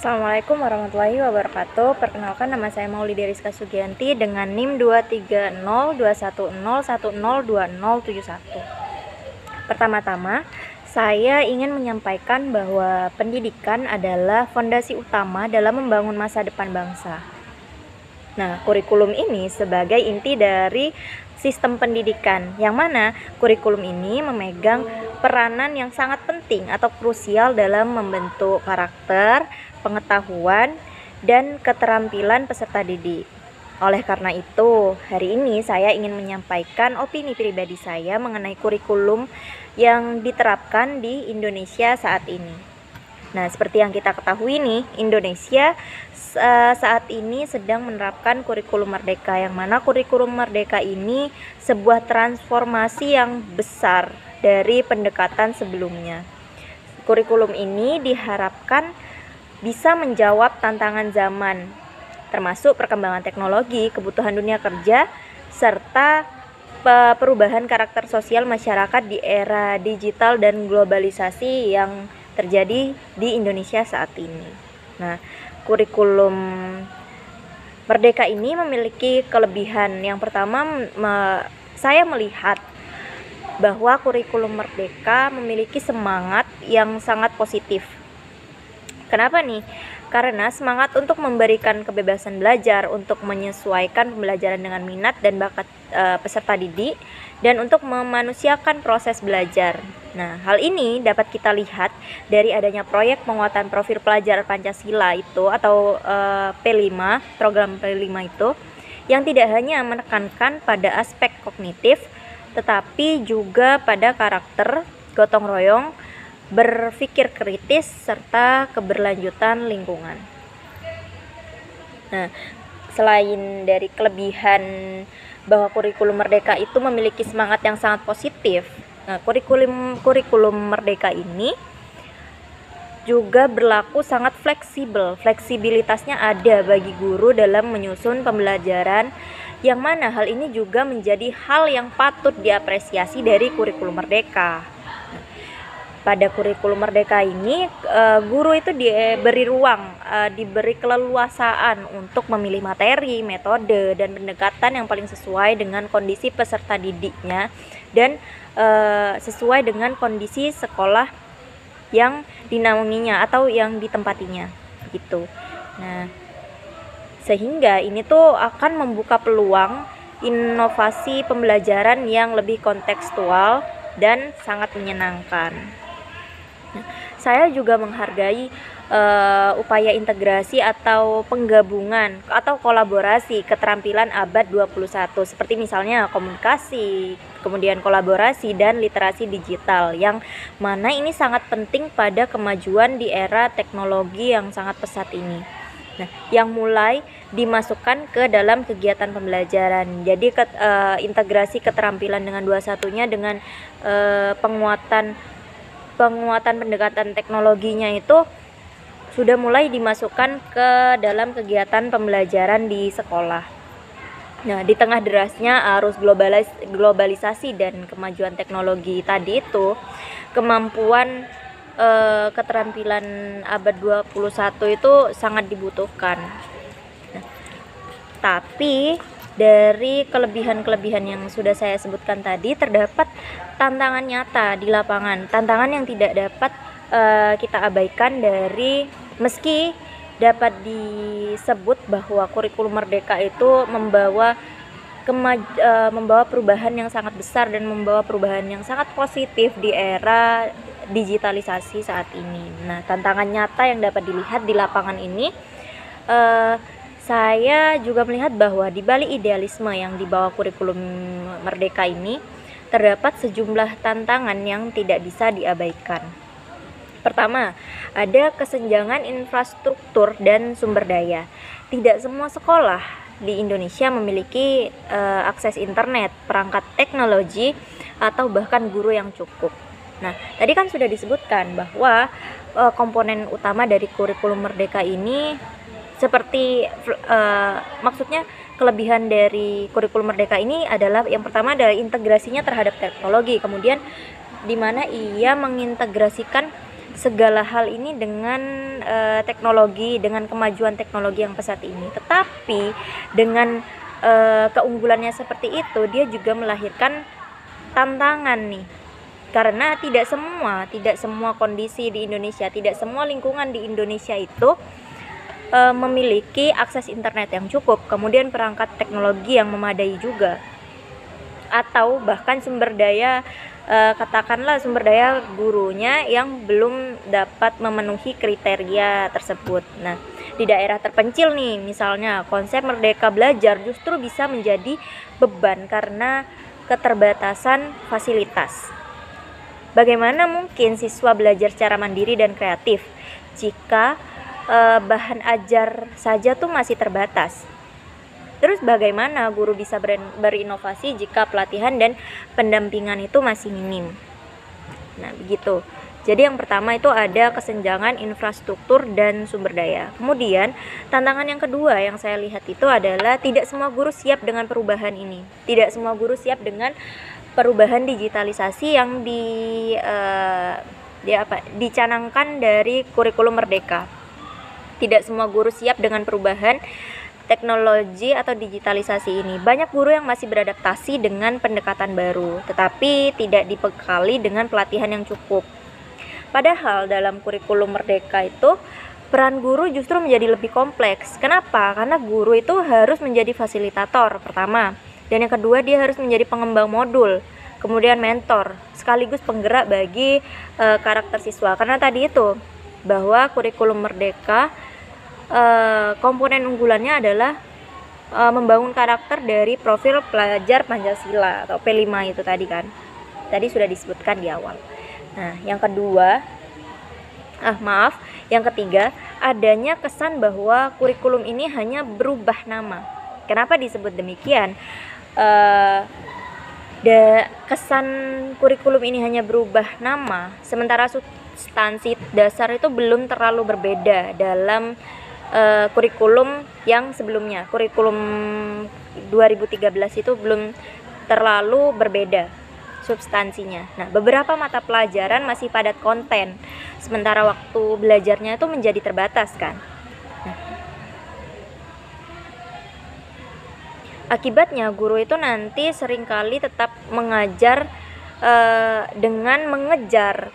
Assalamualaikum warahmatullahi wabarakatuh. Perkenalkan, nama saya Maulida Rizka Sugianti dengan NIM 2302101020071. Pertama-tama, saya ingin menyampaikan bahwa pendidikan adalah fondasi utama dalam membangun masa depan bangsa. Nah, kurikulum ini sebagai inti dari sistem pendidikan, yang mana kurikulum ini memegang peranan yang sangat penting atau krusial dalam membentuk karakter, pengetahuan, dan keterampilan peserta didik. Oleh karena itu, hari ini saya ingin menyampaikan opini pribadi saya mengenai kurikulum yang diterapkan di Indonesia saat ini. Nah, seperti yang kita ketahui nih, Indonesia saat ini sedang menerapkan kurikulum merdeka, yang mana kurikulum merdeka ini sebuah transformasi yang besar dari pendekatan sebelumnya. Kurikulum ini diharapkan bisa menjawab tantangan zaman, termasuk perkembangan teknologi, kebutuhan dunia kerja, serta perubahan karakter sosial masyarakat di era digital dan globalisasi yang terjadi di Indonesia saat ini. Nah, kurikulum merdeka ini memiliki kelebihan. Yang pertama, saya melihat bahwa kurikulum merdeka memiliki semangat yang sangat positif. Kenapa nih? Karena semangat untuk memberikan kebebasan belajar, untuk menyesuaikan pembelajaran dengan minat dan bakat peserta didik, dan untuk memanusiakan proses belajar. Nah, hal ini dapat kita lihat dari adanya proyek penguatan profil pelajar Pancasila itu atau P5, program P5 itu, yang tidak hanya menekankan pada aspek kognitif, tetapi juga pada karakter, gotong royong, berpikir kritis, serta keberlanjutan lingkungan. Nah, selain dari kelebihan bahwa kurikulum merdeka itu memiliki semangat yang sangat positif, nah, kurikulum merdeka ini juga berlaku sangat fleksibel. Fleksibilitasnya ada bagi guru dalam menyusun pembelajaran, yang mana hal ini juga menjadi hal yang patut diapresiasi dari kurikulum merdeka. Pada kurikulum merdeka ini, guru itu diberi ruang, diberi keleluasaan untuk memilih materi, metode, dan pendekatan yang paling sesuai dengan kondisi peserta didiknya dan sesuai dengan kondisi sekolah yang dinaunginya atau yang ditempatinya gitu. Nah, sehingga ini tuh akan membuka peluang inovasi pembelajaran yang lebih kontekstual dan sangat menyenangkan. Saya juga menghargai upaya integrasi atau penggabungan atau kolaborasi keterampilan abad 21 seperti misalnya komunikasi, kemudian kolaborasi dan literasi digital, yang mana ini sangat penting pada kemajuan di era teknologi yang sangat pesat ini. Nah, yang mulai dimasukkan ke dalam kegiatan pembelajaran. Jadi integrasi keterampilan dengan 21-nya dengan penguatan pendekatan teknologinya itu sudah mulai dimasukkan ke dalam kegiatan pembelajaran di sekolah. Nah, di tengah derasnya arus globalisasi dan kemajuan teknologi tadi itu, kemampuan keterampilan abad 21 itu sangat dibutuhkan. Nah, tapi dari kelebihan-kelebihan yang sudah saya sebutkan tadi, terdapat tantangan nyata di lapangan, tantangan yang tidak dapat kita abaikan dari, meski dapat disebut bahwa kurikulum merdeka itu membawa perubahan yang sangat besar dan membawa perubahan yang sangat positif di era digitalisasi saat ini. Nah, tantangan nyata yang dapat dilihat di lapangan ini, saya juga melihat bahwa di balik idealisme yang dibawa kurikulum merdeka ini, terdapat sejumlah tantangan yang tidak bisa diabaikan. Pertama, ada kesenjangan infrastruktur dan sumber daya. Tidak semua sekolah di Indonesia memiliki akses internet, perangkat teknologi, atau bahkan guru yang cukup. Nah, tadi kan sudah disebutkan bahwa komponen utama dari kurikulum merdeka ini seperti maksudnya kelebihan dari kurikulum merdeka ini adalah, yang pertama adalah integrasinya terhadap teknologi, kemudian di mana ia mengintegrasikan segala hal ini dengan teknologi, dengan kemajuan teknologi yang pesat ini. Tetapi dengan keunggulannya seperti itu, dia juga melahirkan tantangan nih. Karena tidak semua kondisi di Indonesia, tidak semua lingkungan di Indonesia itu memiliki akses internet yang cukup, kemudian perangkat teknologi yang memadai juga, atau bahkan sumber daya, katakanlah sumber daya gurunya yang belum dapat memenuhi kriteria tersebut. Nah, di daerah terpencil nih, misalnya konsep merdeka belajar justru bisa menjadi beban karena keterbatasan fasilitas. Bagaimana mungkin siswa belajar secara mandiri dan kreatif jika bahan ajar saja tuh masih terbatas? Terus bagaimana guru bisa berinovasi jika pelatihan dan pendampingan itu masih minim? Nah, begitu. Jadi yang pertama itu ada kesenjangan infrastruktur dan sumber daya. Kemudian tantangan yang kedua yang saya lihat itu adalah tidak semua guru siap dengan perubahan ini. Tidak semua guru siap dengan perubahan digitalisasi yang dicanangkan dari kurikulum Merdeka. Tidak semua guru siap dengan perubahan teknologi atau digitalisasi ini. Banyak guru yang masih beradaptasi dengan pendekatan baru, tetapi tidak dibekali dengan pelatihan yang cukup. Padahal dalam kurikulum Merdeka itu peran guru justru menjadi lebih kompleks. Kenapa? Karena guru itu harus menjadi fasilitator pertama, dan yang kedua dia harus menjadi pengembang modul, kemudian mentor, sekaligus penggerak bagi karakter siswa. Karena tadi itu bahwa kurikulum Merdeka komponen unggulannya adalah membangun karakter dari profil pelajar Pancasila atau P5 itu tadi kan. Tadi sudah disebutkan di awal. Nah, yang ketiga, adanya kesan bahwa kurikulum ini hanya berubah nama. Kenapa disebut demikian? Kesan kurikulum ini hanya berubah nama, sementara substansi dasar itu belum terlalu berbeda dalam kurikulum yang sebelumnya. Kurikulum 2013 itu belum terlalu berbeda substansinya. Nah, beberapa mata pelajaran masih padat konten, sementara waktu belajarnya itu menjadi terbatas kan. Nah, akibatnya guru itu nanti seringkali tetap mengajar dengan mengejar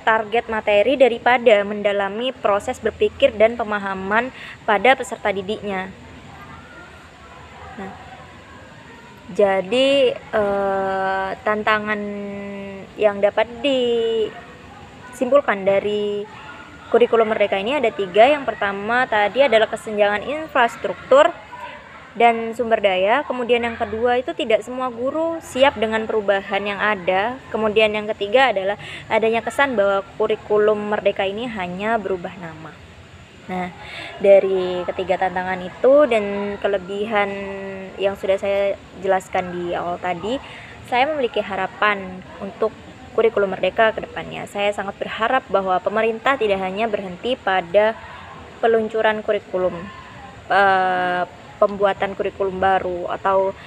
target materi daripada mendalami proses berpikir dan pemahaman pada peserta didiknya. Nah, jadi tantangan yang dapat disimpulkan dari kurikulum Merdeka ini ada 3. Yang pertama tadi adalah kesenjangan infrastruktur dan sumber daya. Kemudian yang kedua itu tidak semua guru siap dengan perubahan yang ada. Kemudian yang ketiga adalah adanya kesan bahwa kurikulum Merdeka ini hanya berubah nama. Nah, dari ketiga tantangan itu dan kelebihan yang sudah saya jelaskan di awal tadi, saya memiliki harapan untuk kurikulum Merdeka ke depannya. Saya sangat berharap bahwa pemerintah tidak hanya berhenti pada peluncuran kurikulum, pembuatan kurikulum baru atau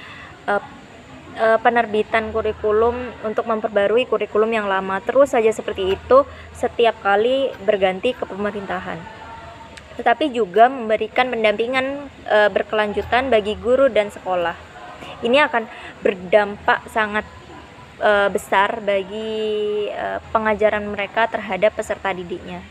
penerbitan kurikulum untuk memperbarui kurikulum yang lama terus saja seperti itu setiap kali berganti ke pemerintahan, tetapi juga memberikan pendampingan berkelanjutan bagi guru dan sekolah. Ini akan berdampak sangat besar bagi pengajaran mereka terhadap peserta didiknya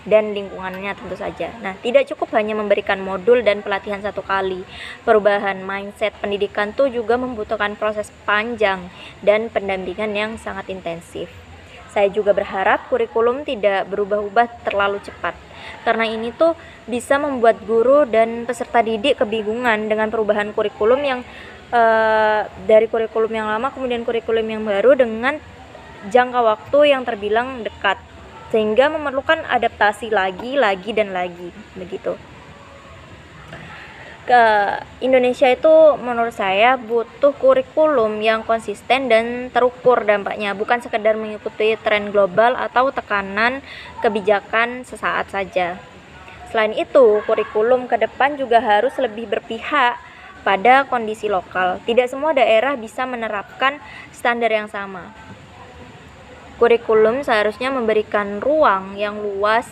dan lingkungannya tentu saja. Nah, tidak cukup hanya memberikan modul dan pelatihan satu kali. Perubahan mindset pendidikan itu juga membutuhkan proses panjang dan pendampingan yang sangat intensif. Saya juga berharap kurikulum tidak berubah-ubah terlalu cepat, karena ini tuh bisa membuat guru dan peserta didik kebingungan dengan perubahan kurikulum yang dari kurikulum yang lama kemudian kurikulum yang baru dengan jangka waktu yang terbilang dekat, sehingga memerlukan adaptasi lagi dan lagi begitu. Indonesia itu menurut saya butuh kurikulum yang konsisten dan terukur dampaknya, bukan sekedar mengikuti tren global atau tekanan kebijakan sesaat saja. Selain itu, kurikulum ke depan juga harus lebih berpihak pada kondisi lokal. Tidak semua daerah bisa menerapkan standar yang sama. Kurikulum seharusnya memberikan ruang yang luas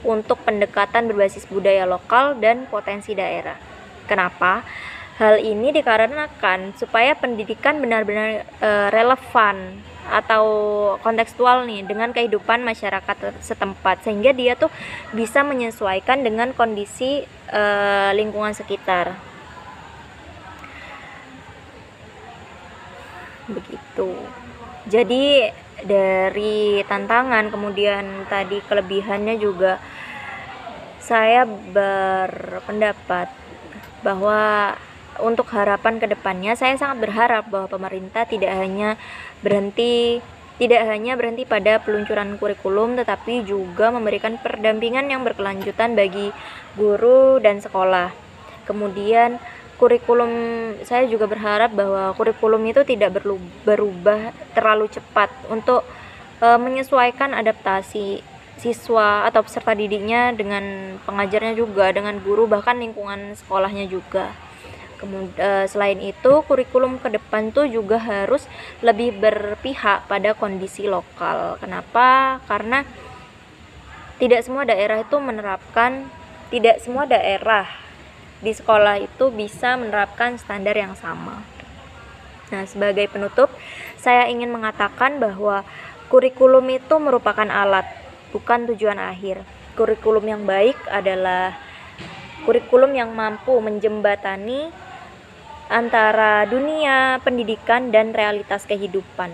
untuk pendekatan berbasis budaya lokal dan potensi daerah. Kenapa? Hal ini dikarenakan supaya pendidikan benar-benar relevan atau kontekstual nih dengan kehidupan masyarakat setempat, sehingga dia tuh bisa menyesuaikan dengan kondisi lingkungan sekitar. Begitu. Jadi dari tantangan, kemudian tadi kelebihannya juga, saya berpendapat bahwa untuk harapan kedepannya, saya sangat berharap bahwa pemerintah tidak hanya berhenti pada peluncuran kurikulum, tetapi juga memberikan pendampingan yang berkelanjutan bagi guru dan sekolah. Kemudian kurikulum, saya juga berharap bahwa kurikulum itu tidak berubah terlalu cepat untuk menyesuaikan adaptasi siswa atau peserta didiknya dengan pengajarnya juga, dengan guru, bahkan lingkungan sekolahnya juga. Kemudian selain itu, kurikulum ke depan tuh juga harus lebih berpihak pada kondisi lokal. Kenapa? Karena tidak semua daerah di sekolah itu bisa menerapkan standar yang sama. Nah, sebagai penutup, saya ingin mengatakan bahwa kurikulum itu merupakan alat, bukan tujuan akhir. Kurikulum yang baik adalah kurikulum yang mampu menjembatani antara dunia pendidikan dan realitas kehidupan.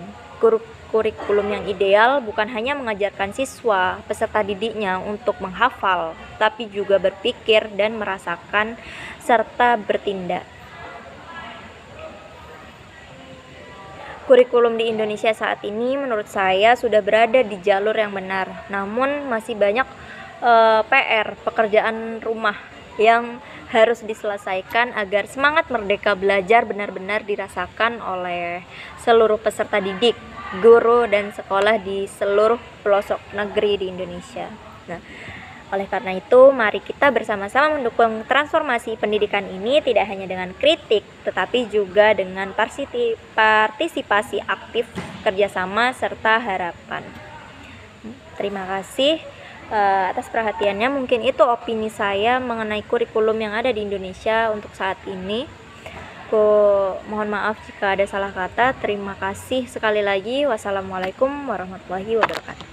Kurikulum yang ideal bukan hanya mengajarkan siswa, peserta didiknya untuk menghafal, tapi juga berpikir dan merasakan serta bertindak. Kurikulum di Indonesia saat ini menurut saya sudah berada di jalur yang benar, namun masih banyak pekerjaan rumah yang harus diselesaikan agar semangat merdeka belajar benar-benar dirasakan oleh seluruh peserta didik, guru, dan sekolah di seluruh pelosok negeri di Indonesia. Nah, oleh karena itu, mari kita bersama-sama mendukung transformasi pendidikan ini tidak hanya dengan kritik, tetapi juga dengan partisipasi aktif, kerjasama, serta harapan. Terima kasih atas perhatiannya. Mungkin itu opini saya mengenai kurikulum yang ada di Indonesia untuk saat ini. Mohon maaf jika ada salah kata. Terima kasih sekali lagi. Wassalamualaikum warahmatullahi wabarakatuh.